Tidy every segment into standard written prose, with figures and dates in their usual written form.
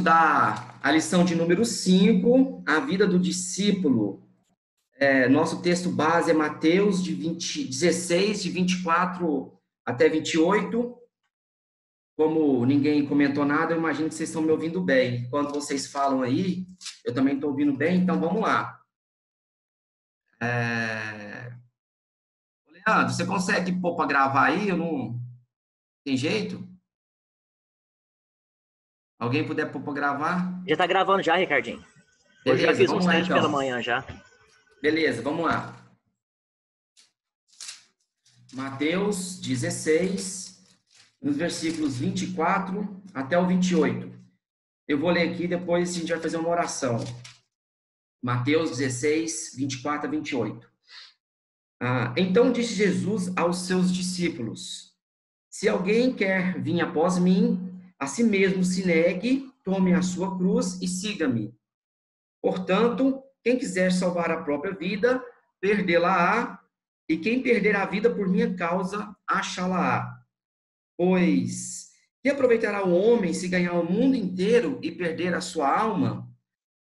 estudar a lição de número 5, a vida do discípulo. Nosso texto base é Mateus 16, de 24 até 28. Como ninguém comentou nada, eu imagino que vocês estão me ouvindo bem. Quando vocês falam aí, eu também estou ouvindo bem, então vamos lá. Leandro, você consegue pôr para gravar aí? Eu não... Tem jeito? Alguém puder pôr para gravar? Já tá gravando já, Ricardinho. Hoje já Beleza, fiz vamos uns lá testes pela então. manhã já. Beleza, vamos lá. Mateus 16, nos versículos 24 até o 28. Eu vou ler aqui, depois a gente vai fazer uma oração. Mateus 16, 24 a 28. Então disse Jesus aos seus discípulos: Se alguém quer vir após mim, a si mesmo se negue, tome a sua cruz e siga-me. Portanto, quem quiser salvar a própria vida, perdê-la-á, e quem perder a vida por minha causa, achá-la-á. Pois, que aproveitará o homem se ganhar o mundo inteiro e perder a sua alma?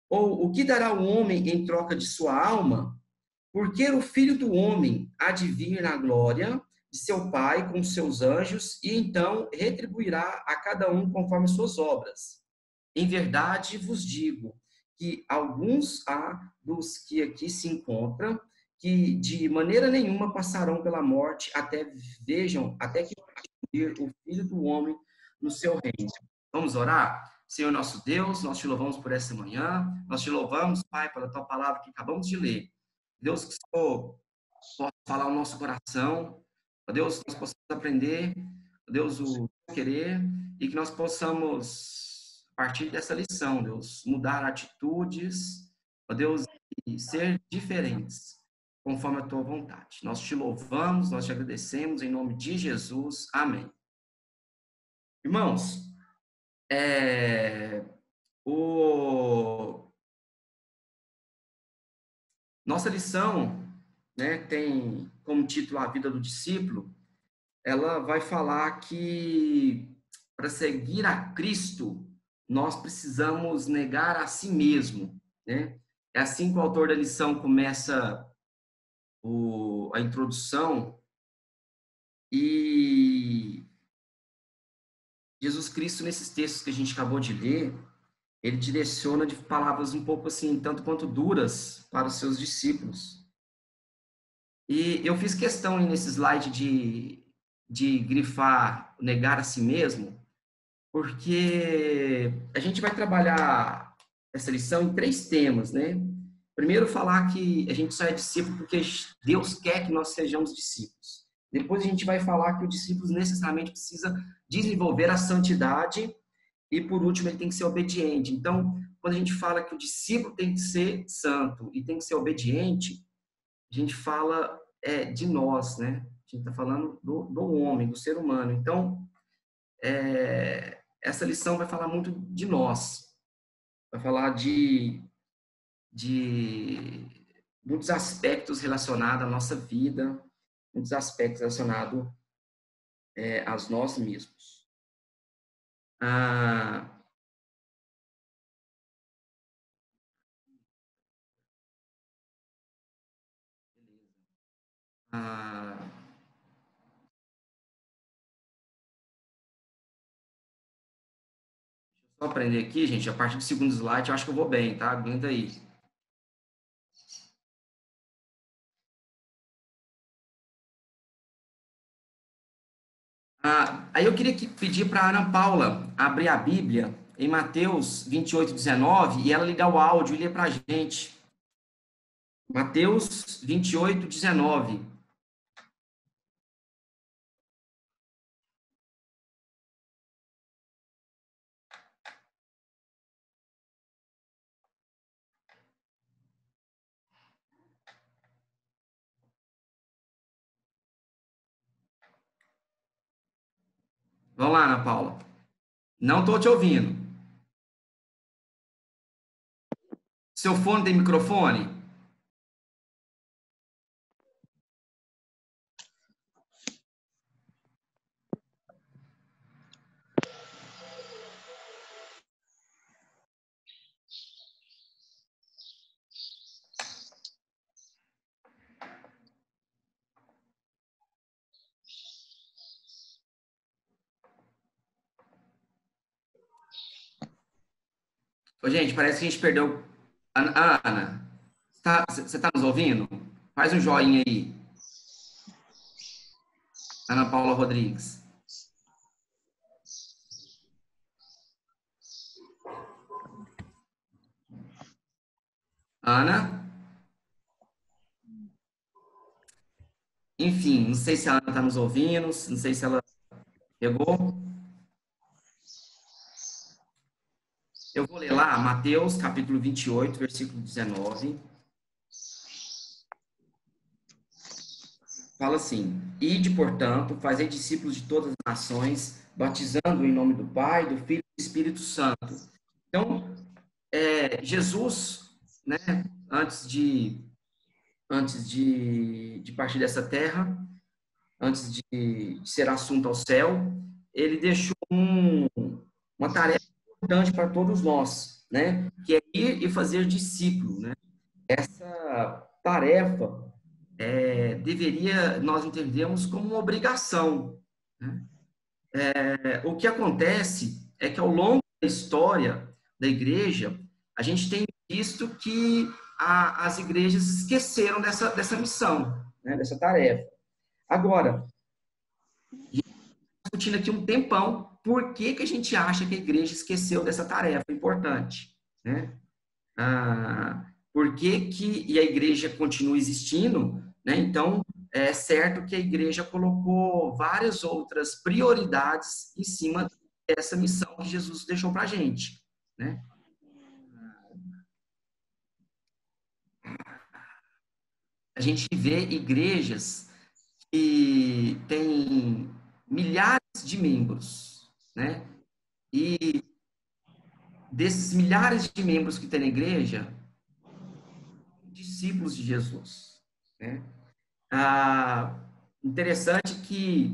Ou o que dará o homem em troca de sua alma? Porque o Filho do Homem há de vir na glória de seu Pai com seus anjos, e então retribuirá a cada um conforme suas obras. Em verdade vos digo que alguns há dos que aqui se encontram, que de maneira nenhuma passarão pela morte até que vir o Filho do Homem no seu reino. Vamos orar? Senhor nosso Deus, nós te louvamos por essa manhã, nós te louvamos, Pai, pela tua palavra que acabamos de ler. Deus, que o Senhor possa falar o nosso coração, Deus, que nós possamos aprender, Deus, o querer, e que nós possamos, a partir dessa lição, Deus, mudar atitudes, Deus, e ser diferentes, conforme a tua vontade. Nós te louvamos, nós te agradecemos, em nome de Jesus. Amém. Irmãos, nossa lição, né, tem como título A Vida do Discípulo. Ela vai falar que para seguir a Cristo, nós precisamos negar a si mesmo, né? É assim que o autor da lição começa a introdução, e Jesus Cristo, nesses textos que a gente acabou de ler, ele direciona de palavras um pouco assim, tanto quanto duras para os seus discípulos. E eu fiz questão nesse slide de grifar negar a si mesmo, porque a gente vai trabalhar essa lição em 3 temas, né? Primeiro, falar que a gente só é discípulo porque Deus quer que nós sejamos discípulos. Depois, a gente vai falar que o discípulo necessariamente precisa desenvolver a santidade. E, por último, ele tem que ser obediente. Então, quando a gente fala que o discípulo tem que ser santo e tem que ser obediente, a gente fala de nós, né? A gente está falando do homem, do ser humano. Então, essa lição vai falar muito de nós. Vai falar de muitos aspectos relacionados à nossa vida, muitos aspectos relacionados a nós mesmos. Só aprender aqui, gente, a partir do segundo slide, eu acho que eu vou bem, tá? Aguenta aí. Aí eu queria pedir para a Ana Paula abrir a Bíblia em Mateus 28, 19, e ela ligar o áudio e ler para a gente. Mateus 28, 19. Vamos lá, Ana Paula. Não estou te ouvindo. Seu fone tem microfone? Ô, gente, parece que a gente perdeu. Ana, você está nos ouvindo? Faz um joinha aí. Ana Paula Rodrigues. Ana? Enfim, não sei se a Ana está nos ouvindo, não sei se ela pegou. Eu vou ler lá, Mateus, capítulo 28, versículo 19. Fala assim: Ide, portanto, fazei discípulos de todas as nações, batizando em nome do Pai, do Filho e do Espírito Santo. Então, Jesus, né, antes de partir dessa terra, antes de ser assunto ao céu, ele deixou uma tarefa importante para todos nós, né, que é ir e fazer discípulo, né? Essa tarefa nós entendemos como uma obrigação, né? O que acontece é que ao longo da história da igreja, a gente tem visto que as igrejas esqueceram dessa missão, né, dessa tarefa. Agora, discutindo aqui um tempão, por que que a gente acha que a igreja esqueceu dessa tarefa importante, né? Por que que e a igreja continua existindo, né? Então, é certo que a igreja colocou várias outras prioridades em cima dessa missão que Jesus deixou para a gente, né? A gente vê igrejas que têm milhares de membros, né? E desses milhares de membros que tem na igreja, discípulos de Jesus, né? Interessante que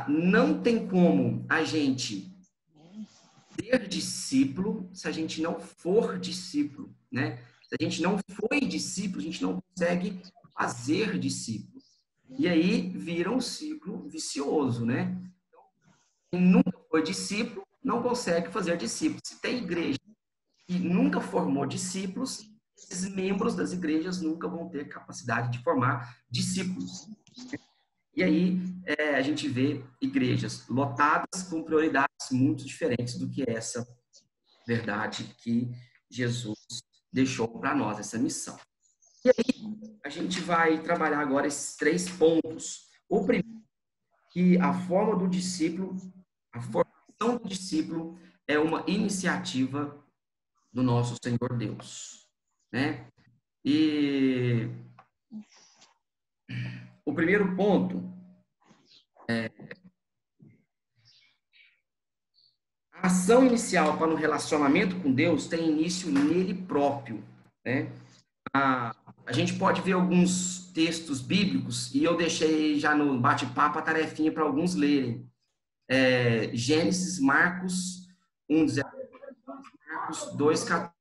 não tem como a gente ser discípulo se a gente não for discípulo, né? Se a gente não foi discípulo, a gente não consegue fazer discípulo. E aí vira um ciclo vicioso, né? Quem nunca foi discípulo não consegue fazer discípulo. Se tem igreja que nunca formou discípulos, esses membros das igrejas nunca vão ter capacidade de formar discípulos. E aí a gente vê igrejas lotadas com prioridades muito diferentes do que essa verdade que Jesus deixou para nós, essa missão. E aí a gente vai trabalhar agora esses 3 pontos. O primeiro, que a forma do discípulo, a formação do discípulo é uma iniciativa do nosso Senhor Deus, né? E o primeiro ponto a ação inicial para o relacionamento com Deus tem início nele próprio, né? A gente pode ver alguns textos bíblicos e eu deixei já no bate-papo a tarefinha para alguns lerem. Gênesis, Marcos 1:19, Marcos 2:14.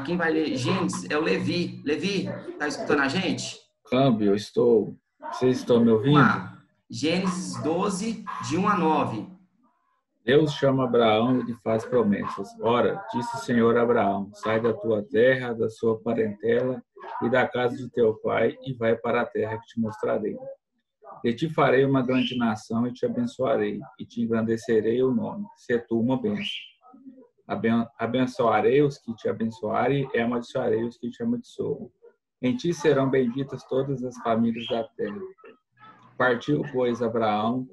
Quem vai ler Gênesis é o Levi. Levi, tá escutando a gente? Câmbio, estou. Vocês estão me ouvindo? Gênesis 12, de 1 a 9. Deus chama Abraão e lhe faz promessas. Ora, disse o Senhor a Abraão, sai da tua terra, da sua parentela e da casa de teu pai e vai para a terra que te mostrarei. E te farei uma grande nação e te abençoarei e te engrandecerei o nome. Se tu uma bênção. Abençoarei os que te abençoarem e amaldiçoarei os que te amaldiçoam. Em ti serão benditas todas as famílias da terra. Partiu, pois, Abraão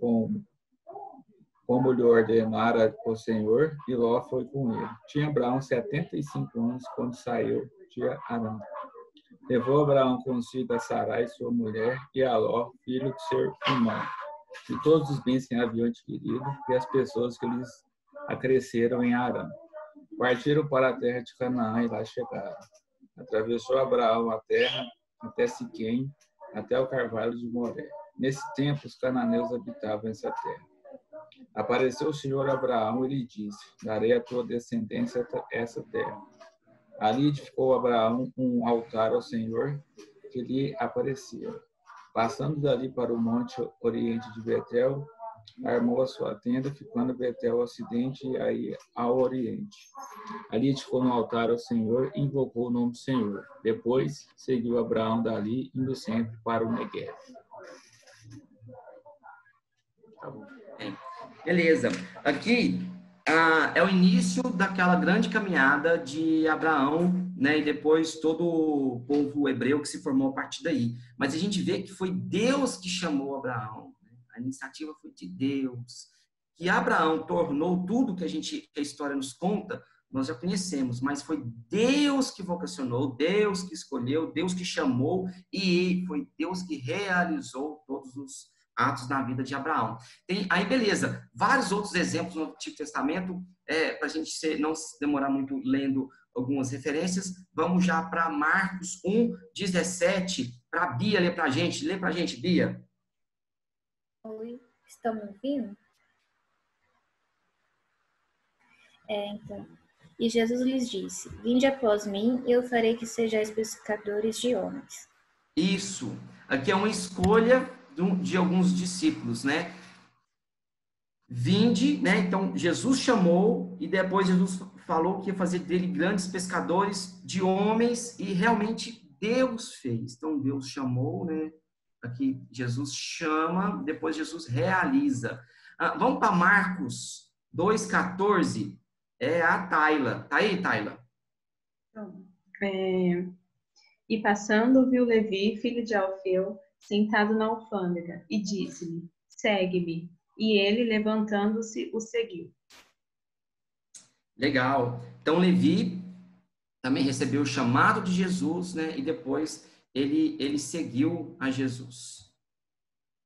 como lhe ordenara o Senhor, e Ló foi com ele. Tinha Abraão 75 anos quando saiu de Harã. Levou Abraão consigo a Sarai, sua mulher, e a Ló, filho de seu irmão, e todos os bens que haviam adquirido, e as pessoas que lhes acresceram em Harã. Partiram para a terra de Canaã e lá chegaram. Atravessou Abraão a terra até Siquém, até o carvalho de Moré. Nesse tempo, os cananeus habitavam essa terra. Apareceu o Senhor a Abraão e lhe disse, darei à tua descendência essa terra. Ali edificou Abraão um altar ao Senhor que lhe aparecia. Passando dali para o monte oriente de Betel, armou a sua tenda, ficando Betel ao ocidente e aí ao oriente. Ali edificou um altar ao Senhor e invocou o nome do Senhor. Depois seguiu Abraão dali, indo sempre para o Neguev. Tá bom. Beleza. Aqui é o início daquela grande caminhada de Abraão, né? E depois todo o povo hebreu que se formou a partir daí. Mas a gente vê que foi Deus que chamou Abraão. Né? A iniciativa foi de Deus. Que Abraão tornou tudo que a história nos conta, nós já conhecemos, mas foi Deus que vocacionou, Deus que escolheu, Deus que chamou e foi Deus que realizou todos os atos na vida de Abraão. Tem aí, beleza, vários outros exemplos no Antigo Testamento, para a gente não se demorar muito lendo algumas referências. Vamos já para Marcos 1:17, para a Bia ler para a gente. Lê para a gente, Bia. Oi, estão me ouvindo? Então. E Jesus lhes disse: Vinde após mim, e eu farei que sejais pescadores de homens. Isso. Aqui é uma escolha de alguns discípulos, né? Vinde, né? Então, Jesus chamou e depois Jesus falou que ia fazer dele grandes pescadores de homens e realmente Deus fez. Então, Deus chamou, né? Aqui Jesus chama, depois Jesus realiza. Vamos para Marcos 2:14. É a Taila. Tá aí, Taila? E passando, viu Levi, filho de Alfeu, sentado na alfândega, e disse-lhe: Segue-me. E ele, levantando-se, o seguiu. Legal. Então, Levi também recebeu o chamado de Jesus, né? E depois ele seguiu a Jesus.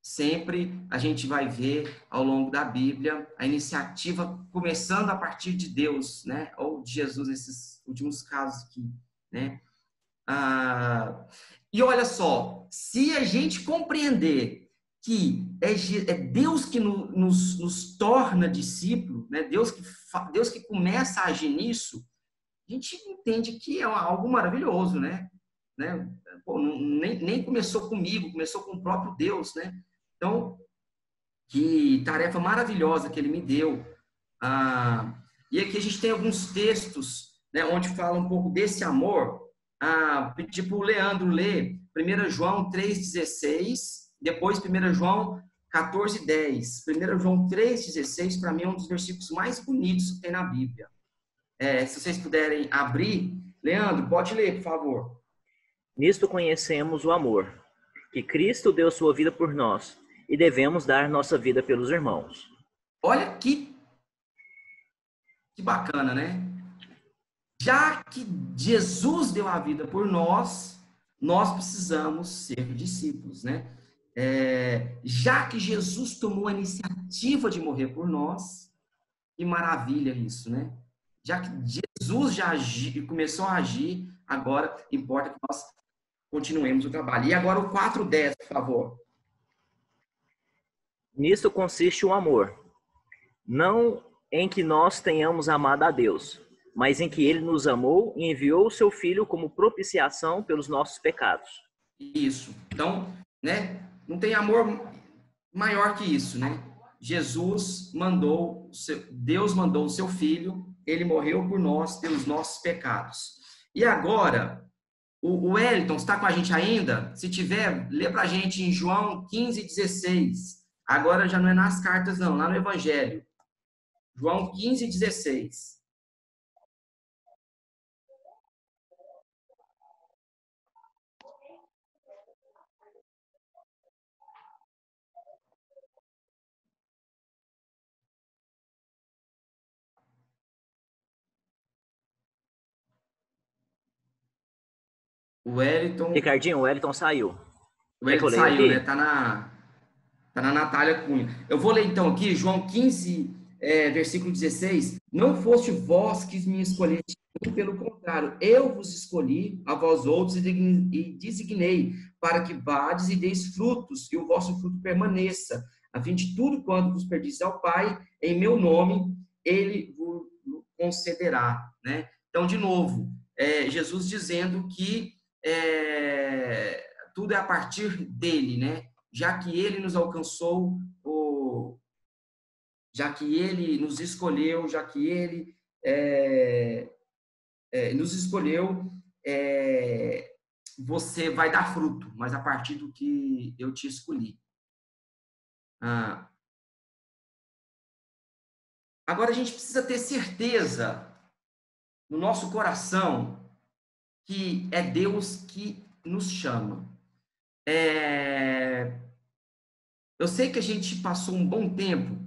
Sempre a gente vai ver ao longo da Bíblia a iniciativa começando a partir de Deus, né? Ou de Jesus, nesses últimos casos aqui, né? E olha só, se a gente compreender que é Deus que nos torna discípulo, né? Deus que começa a agir nisso, a gente entende que é algo maravilhoso, né? Pô, nem começou comigo, começou com o próprio Deus, né? Então, que tarefa maravilhosa que ele me deu. E aqui a gente tem alguns textos, né, onde fala um pouco desse amor. Pedir para o Leandro ler 1 João 3,16, depois 1 João 14,10. 1 João 3,16, para mim, é um dos versículos mais bonitos que tem na Bíblia. Se vocês puderem abrir. Leandro, pode ler, por favor. Nisto conhecemos o amor, que Cristo deu sua vida por nós, e devemos dar nossa vida pelos irmãos. Olha que bacana, né? Já que Jesus deu a vida por nós, nós precisamos ser discípulos, né? Já que Jesus tomou a iniciativa de morrer por nós, que maravilha isso, né? Já que Jesus já começou a agir, agora importa que nós continuemos o trabalho. E agora o 4:10, por favor. Nisto consiste o amor, não em que nós tenhamos amado a Deus, mas em que Ele nos amou e enviou o seu Filho como propiciação pelos nossos pecados. Isso. Então, né? Não tem amor maior que isso, né? Deus mandou o seu Filho, ele morreu por nós, pelos nossos pecados. E agora, o Wellington, está com a gente ainda? Se tiver, lê para a gente em João 15:16. Agora já não é nas cartas, não, lá no Evangelho. João 15:16. O Wellington... Ricardinho, o Wellington saiu. O Wellington saiu, né? Tá na Natália Cunha. Eu vou ler então aqui, João 15, versículo 16. Não foste vós que me escolheste, pelo contrário, eu vos escolhi a vós outros e designei para que vades e deis frutos, e o vosso fruto permaneça, a fim de tudo quanto vos pedis ao Pai, em meu nome, ele vos concederá, né? Então, de novo, Jesus dizendo que tudo é a partir dele, né? Já que ele nos alcançou já que ele nos escolheu, já que ele nos escolheu, você vai dar fruto, mas a partir do que eu te escolhi. Agora a gente precisa ter certeza no nosso coração que é Deus que nos chama. Eu sei que a gente passou um bom tempo,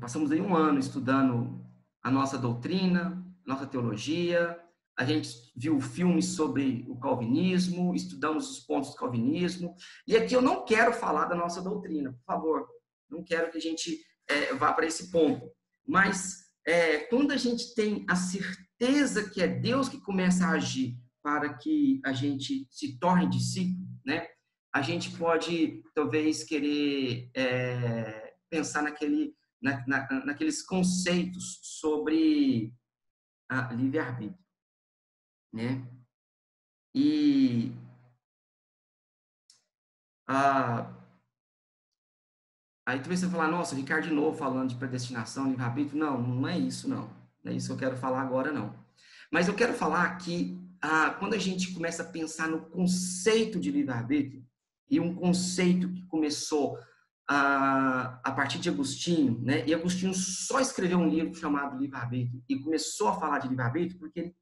passamos aí um ano estudando a nossa doutrina, nossa teologia, a gente viu filmes sobre o calvinismo, estudamos os pontos do calvinismo, e aqui eu não quero falar da nossa doutrina, por favor, não quero que a gente vá para esse ponto, mas quando a gente tem a certeza que é Deus que começa a agir para que a gente se torne discípulo, né? A gente pode, talvez, querer pensar naqueles conceitos sobre livre-arbítrio, né? E aí talvez você vai falar, nossa, o Ricardo de novo falando de predestinação, livre-arbítrio. Não, não é isso, não. Não é isso que eu quero falar agora, não. Mas eu quero falar que quando a gente começa a pensar no conceito de livre-arbítrio, e um conceito que começou a partir de Agostinho, né? E Agostinho só escreveu um livro chamado Livre-Arbítrio e começou a falar de livre-arbítrio porque ele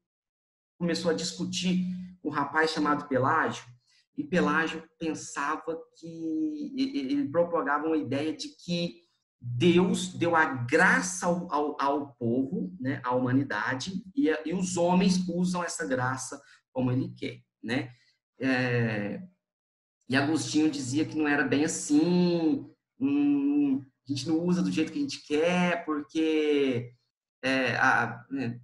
começou a discutir com um rapaz chamado Pelágio, e Pelágio pensava que ele propagava uma ideia de que Deus deu a graça ao povo, né, à humanidade, e os homens usam essa graça como ele quer, né? E Agostinho dizia que não era bem assim, a gente não usa do jeito que a gente quer, porque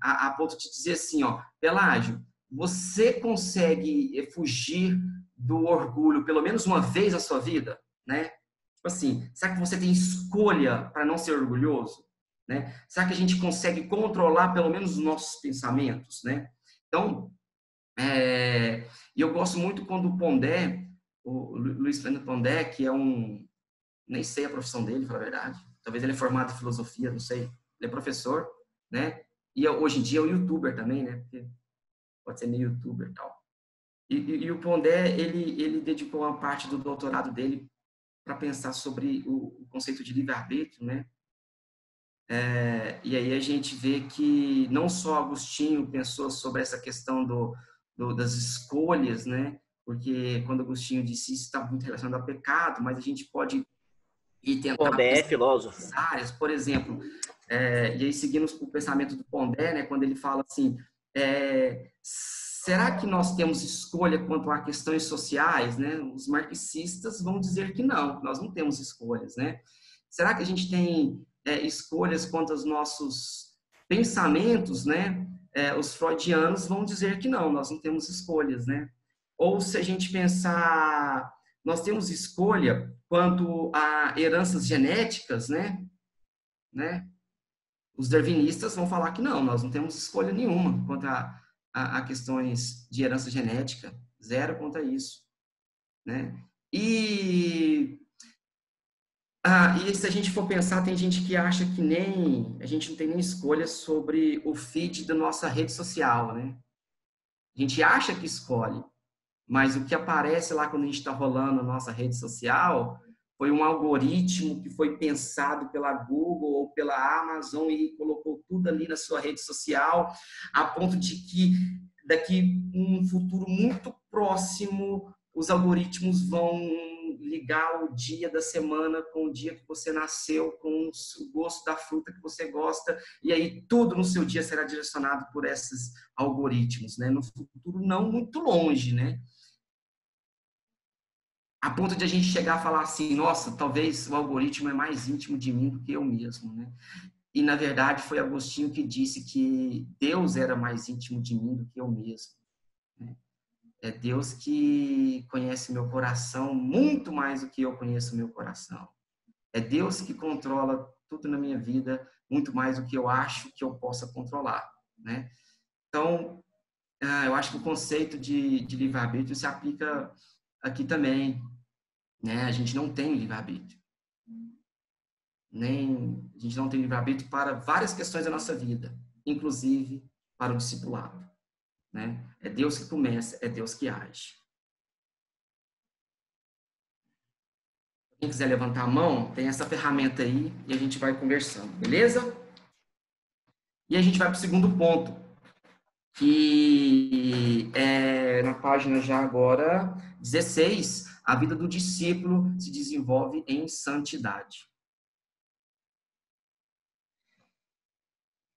a ponto de dizer assim, Pelágio, você consegue fugir do orgulho pelo menos uma vez na sua vida, né? Tipo assim, será que você tem escolha para não ser orgulhoso, né? Será que a gente consegue controlar pelo menos os nossos pensamentos, né? Então, e eu gosto muito quando o Pondé, o Luiz Fernando Pondé, que nem sei a profissão dele, para a verdade, talvez ele é formado em filosofia, não sei, ele é professor, né? E hoje em dia é um youtuber também, né? Porque pode ser meio youtuber e tal. E o Pondé, ele dedicou uma parte do doutorado dele para pensar sobre o conceito de livre-arbítrio, né? E aí a gente vê que não só Agostinho pensou sobre essa questão das escolhas, né? Porque quando Agostinho disse isso está muito relacionado ao pecado, mas a gente pode ir tentar Pondé é filósofo. áreas, por exemplo, e aí seguimos o pensamento do Pondé, né? Quando ele fala assim, será que nós temos escolha quanto a questões sociais, né? Os marxistas vão dizer que não, nós não temos escolhas, né? Será que a gente tem escolhas quanto aos nossos pensamentos, né? Os freudianos vão dizer que não, nós não temos escolhas, né? Ou se a gente pensar, nós temos escolha quanto a heranças genéticas, né? Os darwinistas vão falar que não, nós não temos escolha nenhuma quanto a questões de herança genética, zero quanto a isso, né? E se a gente for pensar, tem gente que acha que a gente não tem nem escolha sobre o feed da nossa rede social, né? A gente acha que escolhe, mas o que aparece lá quando a gente está rolando a nossa rede social foi um algoritmo que foi pensado pela Google ou pela Amazon e colocou tudo ali na sua rede social, a ponto de que daqui um futuro muito próximo os algoritmos vão ligar o dia da semana com o dia que você nasceu, com o gosto da fruta que você gosta, e aí tudo no seu dia será direcionado por esses algoritmos, né? No futuro não muito longe, né? A ponto de a gente chegar a falar assim, nossa, talvez o algoritmo é mais íntimo de mim do que eu mesmo, né? E, na verdade, foi Agostinho que disse que Deus era mais íntimo de mim do que eu mesmo, né? É Deus que conhece meu coração muito mais do que eu conheço meu coração. É Deus que controla tudo na minha vida muito mais do que eu acho que eu possa controlar, né? Então, eu acho que o conceito de livre-arbítrio se aplica aqui também, né? A gente não tem livre-arbítrio, a gente não tem livre-arbítrio para várias questões da nossa vida, inclusive para o discipulado, né? É Deus que começa, é Deus que age. Quem quiser levantar a mão, tem essa ferramenta aí e a gente vai conversando, beleza? E a gente vai para o segundo ponto, que é na página já agora 16, a vida do discípulo se desenvolve em santidade.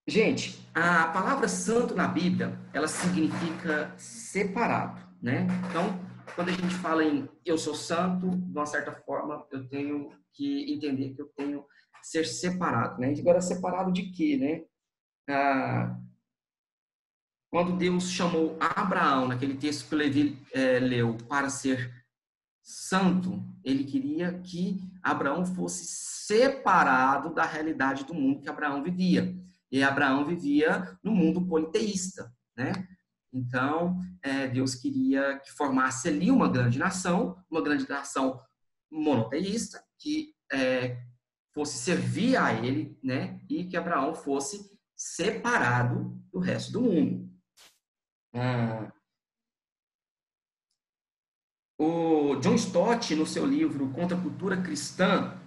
Gente, a palavra santo na Bíblia, ela significa separado, né? Então, quando a gente fala em eu sou santo, de uma certa forma, eu tenho que entender que eu tenho que ser separado, né? Agora, separado de quê, né? Quando Deus chamou Abraão, naquele texto que o Levi leu, para ser santo, ele queria que Abraão fosse separado da realidade do mundo que Abraão vivia. E Abraão vivia no mundo politeísta, né? Então, Deus queria que formasse ali uma grande nação monoteísta, que fosse servir a ele, né? E que Abraão fosse separado do resto do mundo. O John Stott, no seu livro Contra a Cultura Cristã,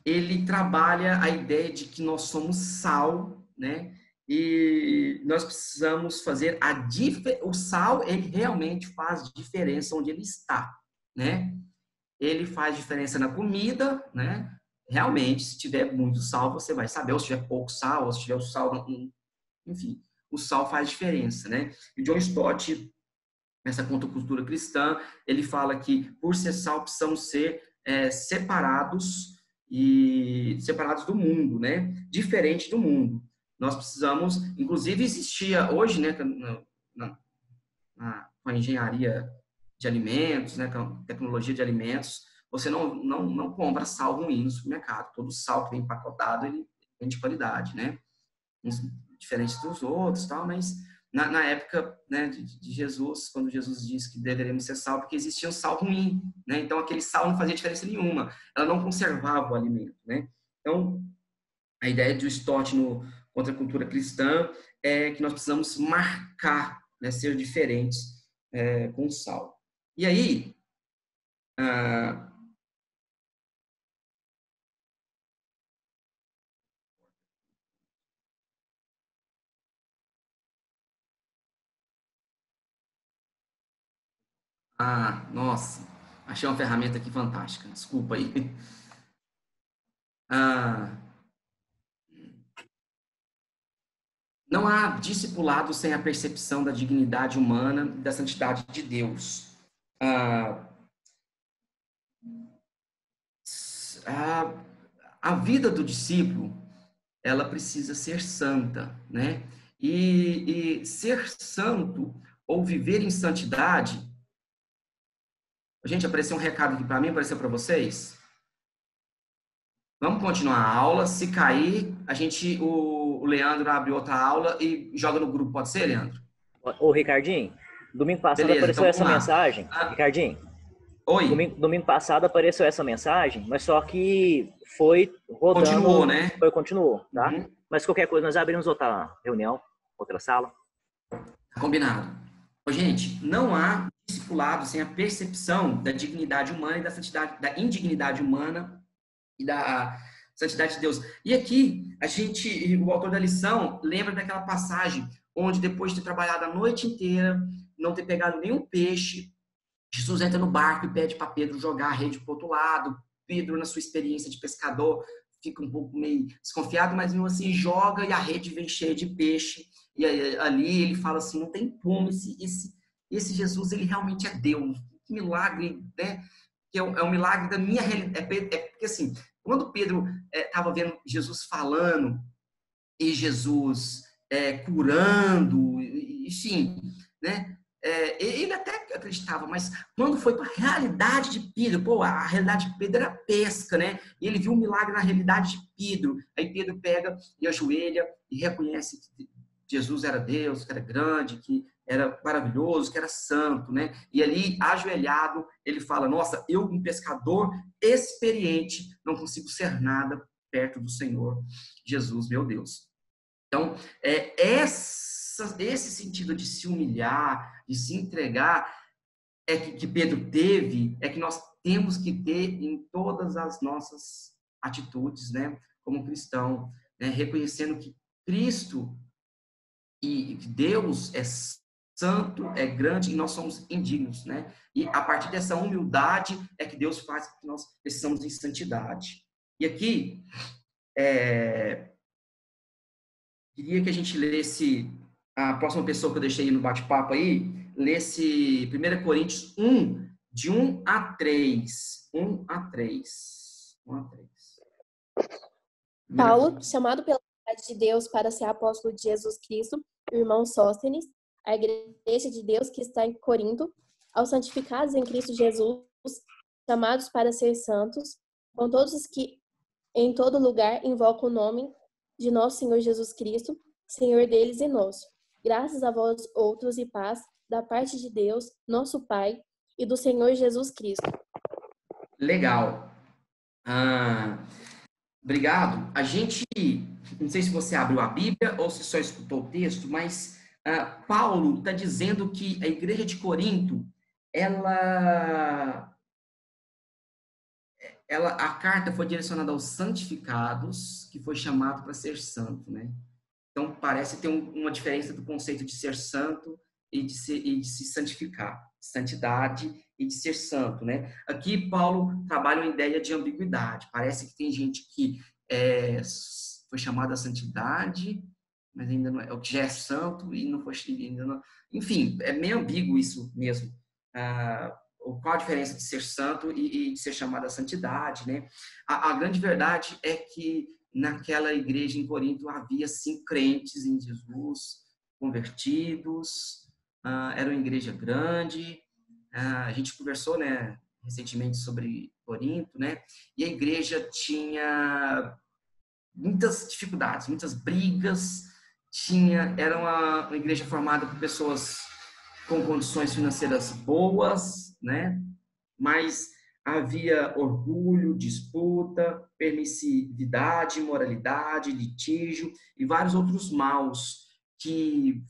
ele trabalha a ideia de que nós somos sal, né? E nós precisamos fazer o sal, ele realmente faz diferença onde ele está, né? Ele faz diferença na comida, né? Realmente, se tiver muito sal, você vai saber, ou se tiver pouco sal, ou se tiver o sal, enfim, o sal faz diferença, né? E John Stott, nessa contracultura cristã, ele fala que, por ser sal, precisamos ser separados do mundo, né? Diferente do mundo. Nós precisamos, inclusive existia hoje, né, com a engenharia de alimentos, né, com a tecnologia de alimentos, você não compra sal ruim no supermercado. Todo sal que vem empacotado, ele é de qualidade, né? Diferente dos outros, tal, mas na época, né, de Jesus, quando Jesus disse que deveríamos ser sal, porque existia um sal ruim, né? Então aquele sal não fazia diferença nenhuma, ela não conservava o alimento, né? Então a ideia de Stott no Contra a Cultura Cristã é que nós precisamos marcar, né, ser diferentes com o sal. E aí, nossa, achei uma ferramenta aqui fantástica, desculpa aí. Não há discipulado sem a percepção da dignidade humana e da santidade de Deus. A vida do discípulo, ela precisa ser santa, né? E ser santo ou viver em santidade. Gente, apareceu um recado aqui para mim, apareceu para vocês? Vamos continuar a aula. Se cair, o Leandro abre outra aula e joga no grupo. Pode ser, Leandro? Ô, Ricardinho, domingo passado apareceu essa mensagem. Ricardinho, oi. Domingo passado apareceu essa mensagem, mas só que foi rodando. Continuou, né? Continuou, tá? Uhum. Mas qualquer coisa, nós abrimos outra reunião, outra sala. Combinado. Gente, não há discipulado sem a percepção da dignidade humana e da santidade, da indignidade humana e da santidade de Deus. E aqui, o autor da lição lembra daquela passagem onde, depois de ter trabalhado a noite inteira, não ter pegado nenhum peixe, Jesus entra no barco e pede para Pedro jogar a rede para o outro lado. Pedro, na sua experiência de pescador, fica um pouco meio desconfiado, mas mesmo assim joga e a rede vem cheia de peixe. E ali ele fala assim, não tem como, esse Jesus, ele realmente é Deus. Que milagre, né? Que é um milagre da minha realidade. Porque assim, quando Pedro estava vendo Jesus falando e Jesus curando, enfim, né? Ele até acreditava, mas quando foi para a realidade de Pedro, a realidade de Pedro era pesca, né? E ele viu um milagre na realidade de Pedro. Aí Pedro pega e ajoelha e reconhece que Jesus era Deus, que era grande, que era maravilhoso, que era santo, né? E ali, ajoelhado, ele fala, nossa, eu, um pescador experiente, não consigo ser nada perto do Senhor Jesus, meu Deus. Então, esse sentido de se humilhar, de se entregar, que Pedro teve, é que nós temos que ter em todas as nossas atitudes, né, como cristão, né, reconhecendo que Cristo e Deus é santo, é grande e nós somos indignos, né? E a partir dessa humildade é que Deus faz com que nós precisamos de santidade. E aqui, queria que a gente lesse, a próxima pessoa que eu deixei no bate-papo aí, lesse 1 Coríntios 1, de 1 a 3. 1 a 3. 1 a 3. Paulo, chamado pela vontade de Deus para ser apóstolo de Jesus Cristo, irmão Sóstenes, a igreja de Deus que está em Corinto, aos santificados em Cristo Jesus, chamados para ser santos, com todos os que em todo lugar invocam o nome de nosso Senhor Jesus Cristo, Senhor deles e nosso. Graças a vós outros e paz da parte de Deus, nosso Pai, e do Senhor Jesus Cristo. Legal. Obrigado. A gente, não sei se você abriu a Bíblia ou se só escutou o texto, mas Paulo está dizendo que a igreja de Corinto, a carta foi direcionada aos santificados, que foi chamado para ser santo, né? Então, parece ter uma diferença do conceito de ser santo e de se santificar. Santidade e de ser santo, né? Aqui, Paulo trabalha uma ideia de ambiguidade. Parece que tem gente que foi chamada a santidade, mas ainda não é, o que já é santo e não foi ainda não. Enfim, é meio ambíguo isso mesmo. Qual a diferença de ser santo e de ser chamado a santidade, né? A grande verdade é que naquela igreja em Corinto havia sim crentes em Jesus, convertidos, era uma igreja grande. A gente conversou, né, recentemente sobre Corinto, né? E a igreja tinha muitas dificuldades, muitas brigas. Era uma igreja formada por pessoas com condições financeiras boas, né? Mas havia orgulho, disputa, permissividade, imoralidade, litígio e vários outros maus que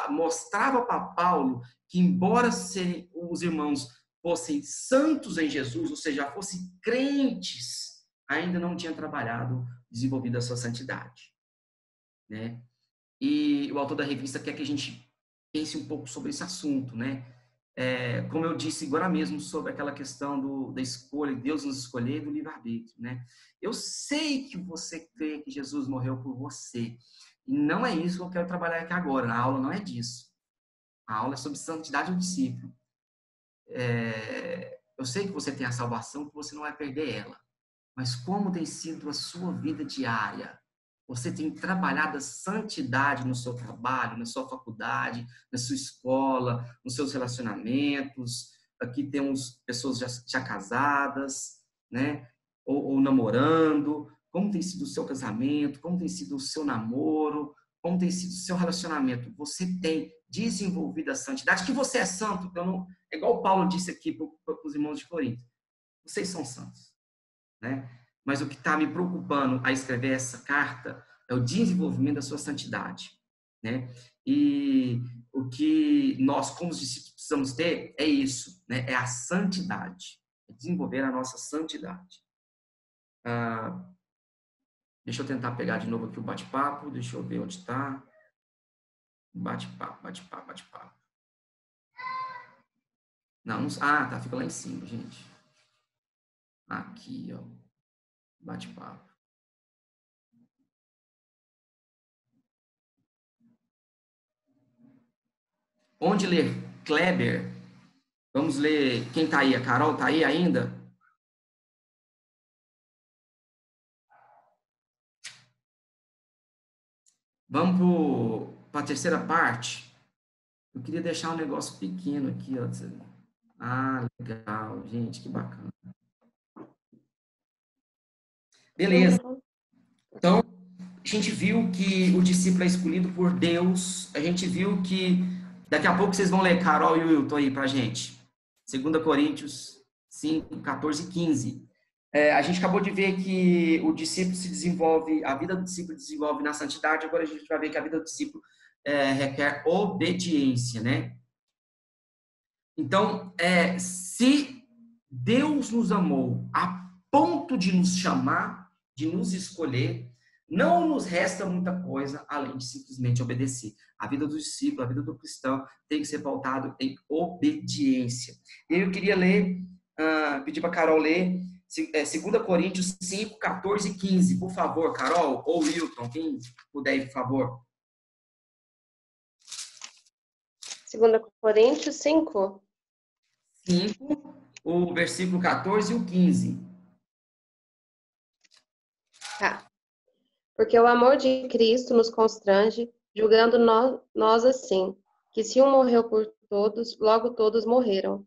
mostrava para Paulo que, embora os irmãos fossem santos em Jesus, ou seja, fossem crentes, ainda não tinham trabalhado, desenvolvido a sua santidade, né? E o autor da revista quer que a gente pense um pouco sobre esse assunto, né? Como eu disse agora mesmo sobre aquela questão da escolha, Deus nos escolher e do livre-arbítrio, né? Eu sei que você crê que Jesus morreu por você. E não é isso que eu quero trabalhar aqui agora. A aula não é disso. A aula é sobre santidade do discípulo. Eu sei que você tem a salvação, que você não vai perder ela. Mas como tem sido a sua vida diária? Você tem trabalhado a santidade no seu trabalho, na sua faculdade, na sua escola, nos seus relacionamentos. Aqui temos pessoas já casadas, né? Ou namorando. Como tem sido o seu casamento? Como tem sido o seu namoro? Como tem sido o seu relacionamento? Você tem desenvolvido a santidade? Que você é santo? É igual o Paulo disse aqui para os irmãos de Corinto. Vocês são santos, né? Mas o que está me preocupando a escrever essa carta é o desenvolvimento da sua santidade, né? E o que nós, como discípulos, precisamos ter é isso, né? É a santidade, é desenvolver a nossa santidade. Deixa eu tentar pegar de novo aqui o bate-papo, deixa eu ver onde está. Bate-papo. Não, tá, fica lá em cima, gente. Aqui, ó. Bate-papo. Onde ler Kleber? Vamos ler. Quem está aí? A Carol está aí ainda? Vamos para a terceira parte. Eu queria deixar um negócio pequeno aqui, ó. Legal, gente, que bacana. Beleza. Então, a gente viu que o discípulo é escolhido por Deus. A gente viu que daqui a pouco vocês vão ler Carol e Wilton aí pra gente. 2 Coríntios 5, 14 e 15. A gente acabou de ver que o discípulo se desenvolve, a vida do discípulo desenvolve na santidade, agora a gente vai ver que a vida do discípulo requer obediência, né? Então, se Deus nos amou a ponto de nos chamar, de nos escolher, não nos resta muita coisa além de simplesmente obedecer. A vida do discípulo, a vida do cristão tem que ser pautado em obediência. E eu queria ler, pedir para a Carol ler 2 Coríntios 5, 14 e 15. Por favor, Carol ou Wilton, quem puder ir, por favor. 2 Coríntios 5. 5, o versículo 14 e o 15. Tá. Porque o amor de Cristo nos constrange, julgando nós assim, que se um morreu por todos, logo todos morreram.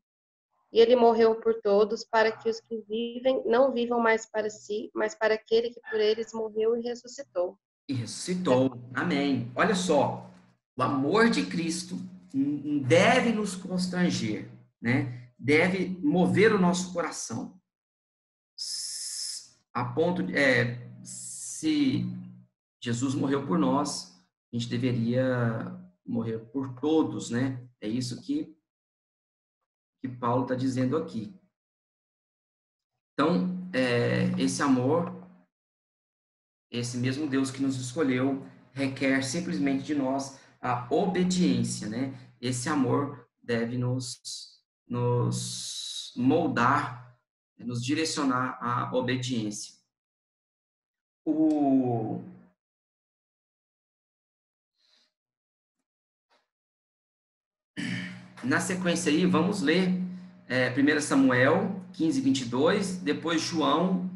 E ele morreu por todos, para que os que vivem não vivam mais para si, mas para aquele que por eles morreu e ressuscitou. E ressuscitou. Amém. Olha só, o amor de Cristo deve nos constranger, né? Deve mover o nosso coração. A ponto de, se Jesus morreu por nós, a gente deveria morrer por todos, né? É isso que Paulo está dizendo aqui. Então, esse amor, esse mesmo Deus que nos escolheu, requer simplesmente de nós a obediência, né? Esse amor deve nos moldar, nos direcionar à obediência. Na sequência aí, vamos ler 1 Samuel 15, 22, depois João,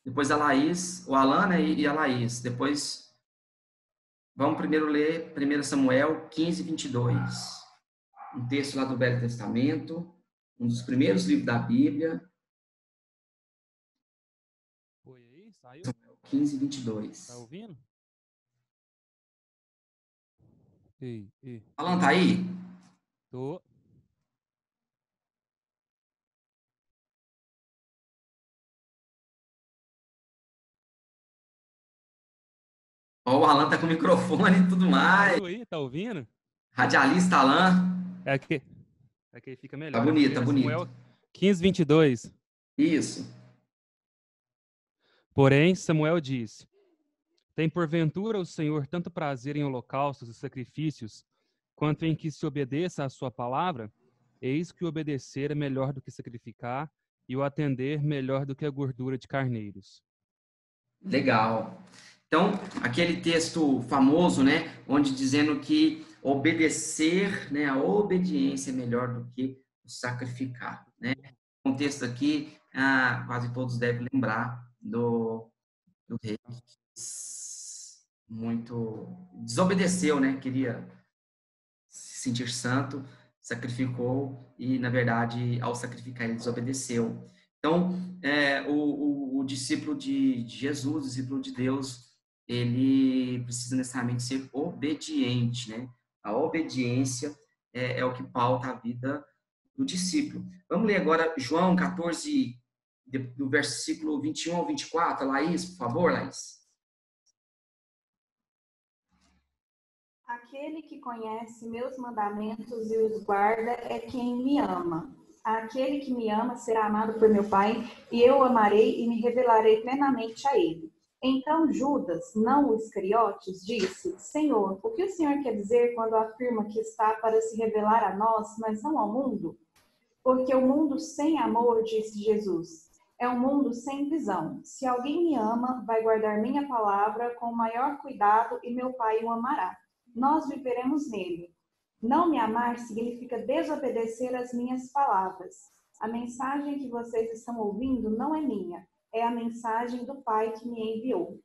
depois a Laís, o Alan, né, e a Laís. Depois, vamos primeiro ler 1 Samuel 15, 22. Um texto lá do Velho Testamento, um dos primeiros livros da Bíblia. Foi aí? Saiu? 15, 22. Tá ouvindo? Ei. Alan, tá aí? Tô. Ó, o Alan tá com o microfone e tudo mais. Saiu aí? Tá ouvindo? Radialista Alan. É que fica melhor. Tá bonito, tá bonito. Samuel 15, 22. Isso. Porém, Samuel disse: Tem porventura o Senhor tanto prazer em holocaustos e sacrifícios, quanto em que se obedeça à sua palavra? Eis que o obedecer é melhor do que sacrificar, e o atender melhor do que a gordura de carneiros. Legal. Então, aquele texto famoso, né, onde dizendo que obedecer, né, a obediência é melhor do que o sacrificar, né? O contexto aqui, quase todos devem lembrar do rei que muito desobedeceu, né? Queria se sentir santo, sacrificou e, na verdade, ao sacrificar, ele desobedeceu. Então, o discípulo de Jesus, o discípulo de Deus, ele precisa necessariamente ser obediente, né? A obediência é o que pauta a vida do discípulo. Vamos ler agora João 14, do versículo 21 ao 24. Laís, por favor, Laís. Aquele que conhece meus mandamentos e os guarda é quem me ama. Aquele que me ama será amado por meu Pai, e eu o amarei e me revelarei plenamente a ele. Então Judas, não o Iscariotes, disse: Senhor, o que o Senhor quer dizer quando afirma que está para se revelar a nós, mas não ao mundo? Porque o mundo sem amor, disse Jesus, é um mundo sem visão. Se alguém me ama, vai guardar minha palavra com o maior cuidado e meu Pai o amará. Nós viveremos nele. Não me amar significa desobedecer às minhas palavras. A mensagem que vocês estão ouvindo não é minha, é a mensagem do Pai que me enviou.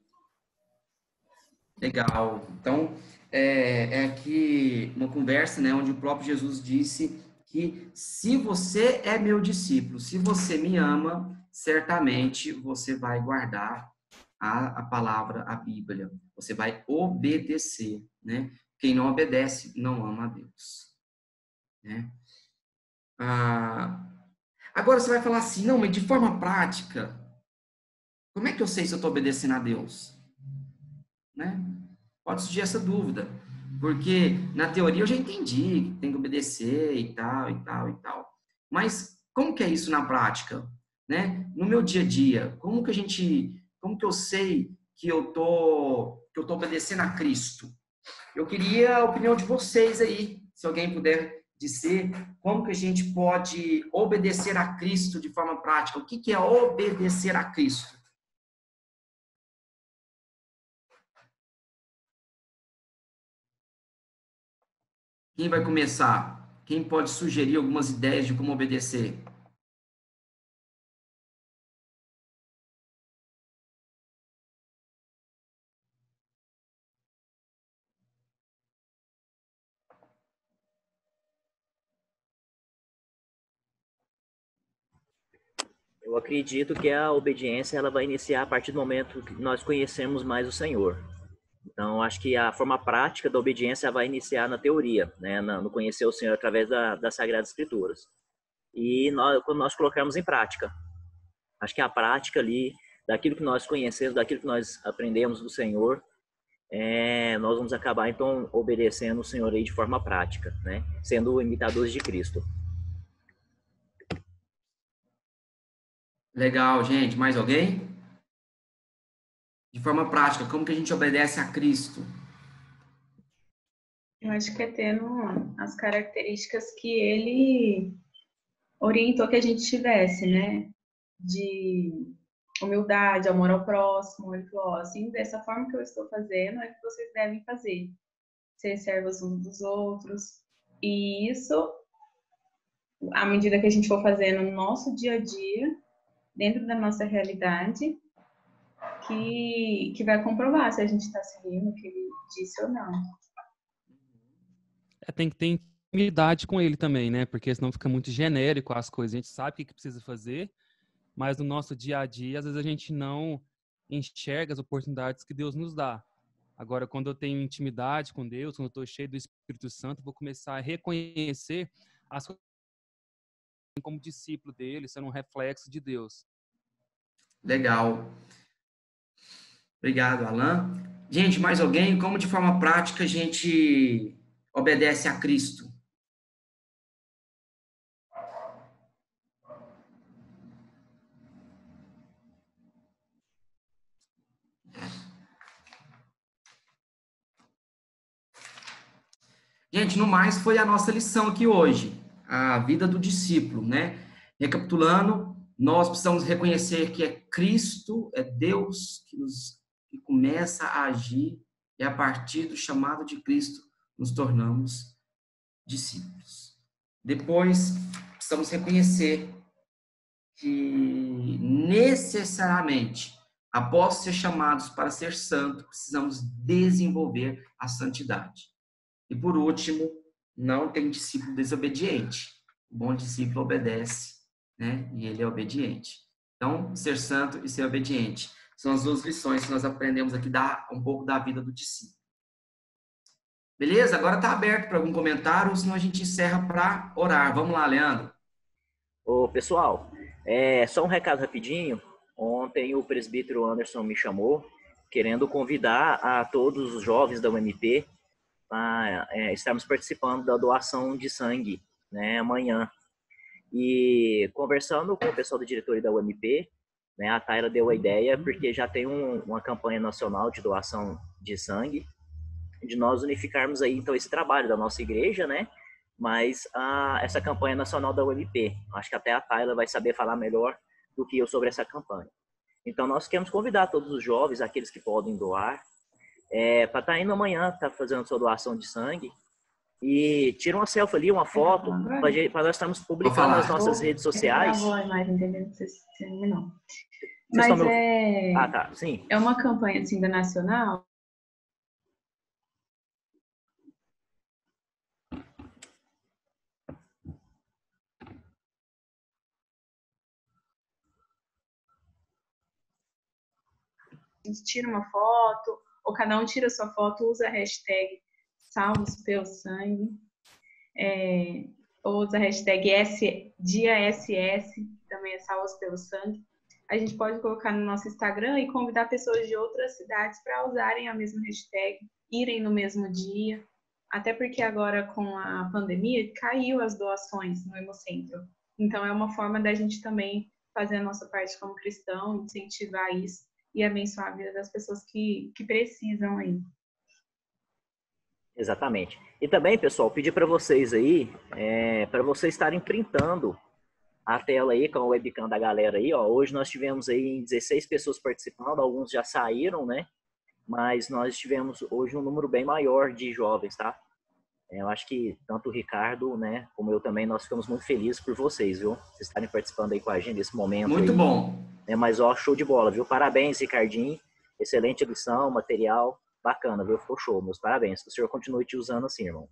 Legal. Então, é aqui uma conversa, né, onde o próprio Jesus disse que se você é meu discípulo, se você me ama, certamente você vai guardar a palavra, a Bíblia. Você vai obedecer, né? Quem não obedece não ama a Deus, né? Agora você vai falar assim, não, mas de forma prática, Como é que eu sei se eu estou obedecendo a Deus? Né? Pode surgir essa dúvida. Porque na teoria eu já entendi que tem que obedecer e tal, e tal, e tal. Mas como que é isso na prática? Né? No meu dia a dia, como que eu sei que eu tô obedecendo a Cristo? Eu queria a opinião de vocês aí, se alguém puder dizer como que a gente pode obedecer a Cristo de forma prática. O que é obedecer a Cristo? Quem vai começar? Quem pode sugerir algumas ideias de como obedecer? Eu acredito que a obediência ela vai iniciar a partir do momento que nós conhecemos mais o Senhor. Então, acho que a forma prática da obediência vai iniciar na teoria, né, no conhecer o Senhor através das Sagradas Escrituras. E quando nós colocarmos em prática, acho que a prática ali, daquilo que nós conhecemos, daquilo que nós aprendemos do Senhor, nós vamos acabar, então, obedecendo o Senhor aí de forma prática, né, sendo imitadores de Cristo. Legal, gente. Mais alguém? De forma prática, como que a gente obedece a Cristo? Eu acho que é tendo as características que ele orientou que a gente tivesse, né? De humildade, amor ao próximo. Ele falou, assim, dessa forma que eu estou fazendo, é que vocês devem fazer. Ser servos uns dos outros. E isso, à medida que a gente for fazendo no nosso dia a dia, dentro da nossa realidade, que vai comprovar se a gente está seguindo o que ele disse ou não. Tem que ter intimidade com ele também, né? Porque senão fica muito genérico as coisas. A gente sabe o que precisa fazer, mas no nosso dia a dia, às vezes a gente não enxerga as oportunidades que Deus nos dá. Agora, quando eu tenho intimidade com Deus, quando eu estou cheio do Espírito Santo, eu vou começar a reconhecer as coisas como discípulo dele, sendo um reflexo de Deus. Legal. Obrigado, Alan. Gente, mais alguém? Como de forma prática a gente obedece a Cristo? Gente, no mais foi a nossa lição aqui hoje, a vida do discípulo, né? Recapitulando, nós precisamos reconhecer que é Cristo, é Deus que começa a agir e a partir do chamado de Cristo nos tornamos discípulos. Depois, precisamos reconhecer que necessariamente, após ser chamados para ser santo, precisamos desenvolver a santidade. E por último, não tem discípulo desobediente. O bom discípulo obedece, né? E ele é obediente. Então, ser santo e ser obediente são as duas lições que nós aprendemos aqui, um pouco da vida do discípulo. Beleza? Agora está aberto para algum comentário, senão a gente encerra para orar. Vamos lá, Leandro. Ô, pessoal, só um recado rapidinho. Ontem o presbítero Anderson me chamou, querendo convidar a todos os jovens da UMP para estarmos participando da doação de sangue, né, amanhã. E conversando com o pessoal da diretoria da UMP, né, a Tayla deu a ideia, porque já tem uma campanha nacional de doação de sangue, de nós unificarmos aí, então, esse trabalho da nossa igreja, né, mas essa campanha nacional da UMP. Acho que até a Tayla vai saber falar melhor do que eu sobre essa campanha. Então, nós queremos convidar todos os jovens, aqueles que podem doar, para estar indo amanhã, tá fazendo sua doação de sangue, e tira uma selfie ali, uma foto, para nós estarmos publicando nas nossas redes sociais. Não mais, entendeu? Não. Mas tá, sim. É uma campanha assim da Nacional. A gente tira uma foto, ou cada um tira sua foto, usa a hashtag Salvos pelo Sangue, ou usa a hashtag Dia SS, que também é Salvos pelo Sangue. a gente pode colocar no nosso Instagram e convidar pessoas de outras cidades para usarem a mesma hashtag, irem no mesmo dia. Até porque agora, com a pandemia, caiu as doações no Hemocentro. Então, é uma forma da gente também fazer a nossa parte como cristão, incentivar isso e abençoar a vida das pessoas que precisam aí. Exatamente. E também, pessoal, pedir para vocês aí, para vocês estarem printando a tela aí com a webcam da galera aí, ó. Hoje nós tivemos aí 16 pessoas participando, alguns já saíram, né? Mas nós tivemos hoje um número bem maior de jovens, tá? Eu acho que tanto o Ricardo, né, como eu também, nós ficamos muito felizes por vocês, viu? Vocês estarem participando aí com a gente nesse momento. Muito aí, bom. né? Mas, ó, show de bola, viu? Parabéns, Ricardinho. Excelente edição, material, bacana, viu? Ficou show, meus parabéns. Que o senhor continue te usando assim, irmão.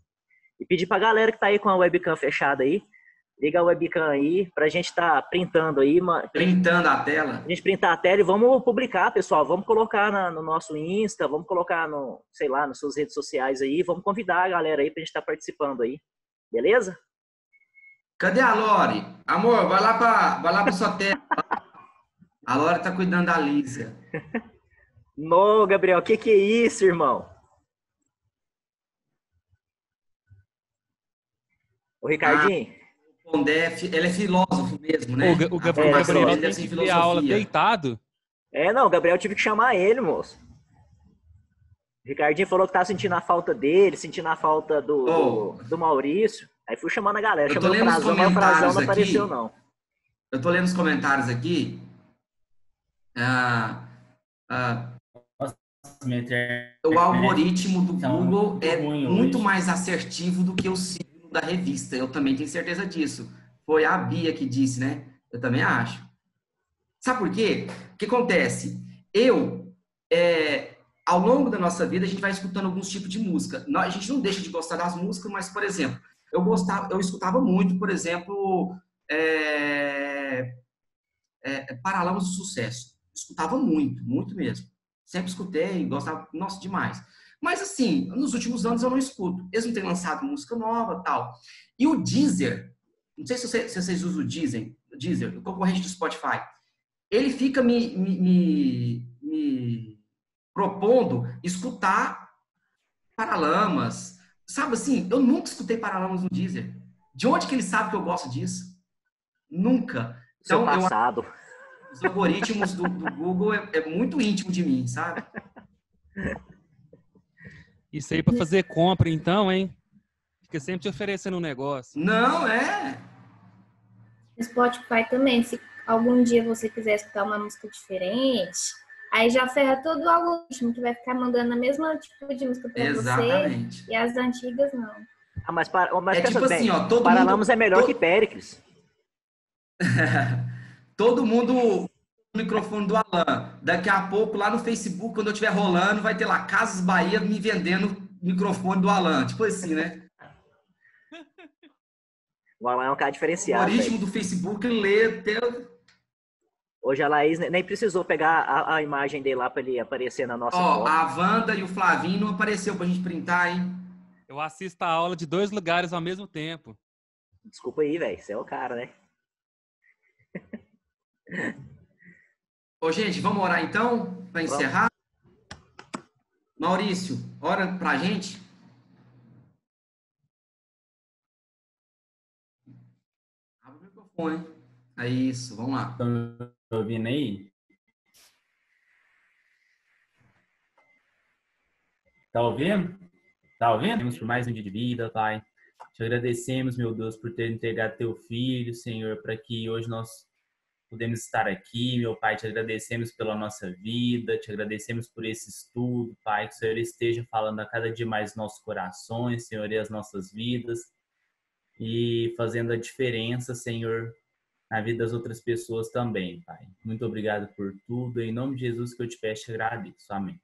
E pedir pra galera que tá aí com a webcam fechada aí, liga a webcam aí pra gente tá printando aí. Printando a tela. A gente printar a tela e vamos publicar, pessoal. Vamos colocar no nosso Insta, vamos colocar no, sei lá, nas suas redes sociais aí. Vamos convidar a galera aí pra gente estar participando aí. Beleza? Cadê a Lore? Amor, vai lá pra sua tela. A Lore tá cuidando da Lísia. Não, Gabriel, que é isso, irmão? Ô, Ricardinho. Pondé, ele é filósofo mesmo, né? O Gabriel tem que ter a aula deitado. Não, o Gabriel tive que chamar ele, moço. O Ricardinho falou que tá sentindo a falta dele, sentindo a falta do Maurício. Aí fui chamando a galera. Eu tô lendo os comentários o Frazão não aqui. Apareceu, não. Eu tô lendo os comentários aqui. O algoritmo do Google é muito mais assertivo do que o signo da revista. Eu também tenho certeza disso. Foi a Bia que disse, né? Eu também acho. Sabe por quê? O que acontece? Ao longo da nossa vida, a gente vai escutando alguns tipos de música. A gente não deixa de gostar das músicas, mas, por exemplo, eu escutava muito, por exemplo, Paralamas do Sucesso. Escutava muito, muito mesmo. Sempre escutei, gostava, nossa, demais. Mas, assim, nos últimos anos eu não escuto. Eles não têm lançado música nova e tal. E o Deezer, não sei se vocês usam o Deezer, o concorrente do Spotify, ele fica me propondo escutar Paralamas. Sabe assim, eu nunca escutei Paralamas no Deezer. De onde que ele sabe que eu gosto disso? Nunca. Então, passado. Os algoritmos do Google é muito íntimo de mim, sabe? Isso aí para fazer compra, então, hein? Fica sempre te oferecendo um negócio. Não, é. No Spotify também, se algum dia você quiser escutar uma música diferente, aí já ferra todo o algoritmo que vai ficar mandando a mesma tipo de música pra Exatamente. você. E as antigas não. Mas tipo assim, ó, todo Paralamas mundo, é melhor que Péricles. Todo mundo o microfone do Alan. Daqui a pouco, lá no Facebook, quando eu estiver rolando, vai ter lá Casas Bahia me vendendo microfone do Alan. Tipo assim, né? O Alan é um cara O diferenciado. algoritmo do Facebook lê até... Hoje a Laís nem precisou pegar a imagem dele lá para ele aparecer na nossa foto. A Wanda e o Flavinho não apareceu pra gente printar, hein? Eu assisto a aula de 2 lugares ao mesmo tempo. Desculpa aí, velho. Você é o cara, né? Ô, gente, vamos orar então, para encerrar? Maurício, ora pra gente. Abre o microfone. É isso, vamos lá. Estão ouvindo aí? Tá ouvindo? Tá ouvindo? Temos por mais um dia de vida, Pai. Te agradecemos, meu Deus, por ter entregado teu filho, Senhor, para que hoje nós podemos estar aqui, meu Pai. Te agradecemos pela nossa vida, te agradecemos por esse estudo, Pai. Que o Senhor esteja falando a cada dia mais nossos corações, Senhor, e as nossas vidas, e fazendo a diferença, Senhor, na vida das outras pessoas também, Pai. Muito obrigado por tudo. Em nome de Jesus que eu te peço e agradeço. Amém.